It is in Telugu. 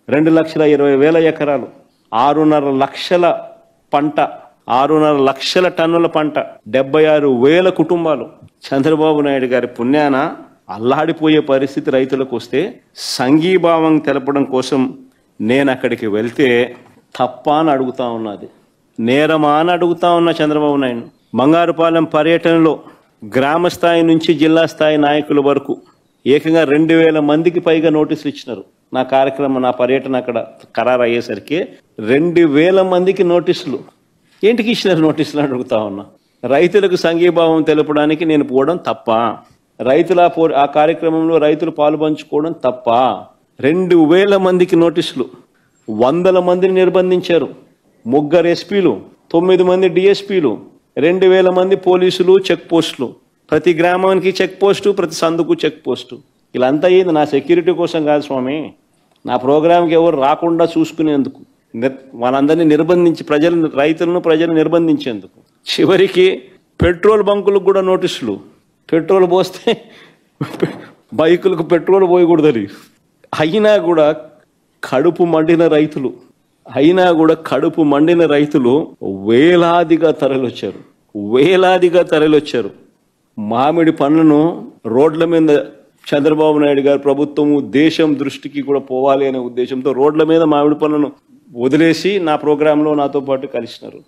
2,20,000 ఎకరాలు, 6.5 లక్షల పంట, 6.5 లక్షల టన్నుల పంట, 76,000 కుటుంబాలు. చంద్రబాబు నాయుడు గారి పుణ్యాన అల్లాడిపోయే పరిస్థితి రైతులకు వస్తే సంఘీభావం తెలపడం కోసం నేను అక్కడికి వెళ్తే తప్ప అని అడుగుతా ఉన్నది, నేరమా అని అడుగుతా ఉన్నా చంద్రబాబు నాయుడు. బంగారుపాలెం పర్యటనలో గ్రామ స్థాయి నుంచి జిల్లా స్థాయి నాయకుల వరకు ఏకంగా 2,000 మందికి పైగా నోటీసులు ఇచ్చినారు. నా కార్యక్రమం, నా పర్యటన అక్కడ ఖరారు అయ్యేసరికి 2,000 మందికి నోటీసులు. ఏంటికి ఇచ్చినారు నోటీసులు అడుగుతా ఉన్నా. రైతులకు సంఘీభావం తెలపడానికి నేను పోవడం తప్ప, ఆ కార్యక్రమంలో రైతులు పాలు పంచుకోవడం తప్ప. 2,000 మందికి నోటీసులు, 100 మందిని నిర్బంధించారు, 3 ఎస్పీలు, 9 మంది డిఎస్పీలు, 2,000 మంది పోలీసులు, చెక్ పోస్టులు, ప్రతి గ్రామానికి చెక్ పోస్టు, ప్రతి సందుకు చెక్ పోస్టు. ఇలాంతా అయ్యింది నా సెక్యూరిటీ కోసం కాదు స్వామి, నా ప్రోగ్రాంకి ఎవరు రాకుండా చూసుకునేందుకు, వాళ్ళందరినీ నిర్బంధించి రైతులను నిర్బంధించేందుకు. చివరికి పెట్రోల్ బంకులకు కూడా నోటీసులు. పెట్రోల్ పోస్తే బైకులకు పెట్రోల్ పోయకూడదని. అయినా కూడా కడుపు మండిన రైతులు వేలాదిగా తరలివచ్చారు. మామిడి పండ్లను రోడ్ల మీద చంద్రబాబు నాయుడు గారి ప్రభుత్వము దేశం దృష్టికి కూడా పోవాలి అనే ఉద్దేశంతో రోడ్ల మీద మామిడి పండ్లను వదిలేసి నా ప్రోగ్రాంలో నాతో పాటు కలిసినారు.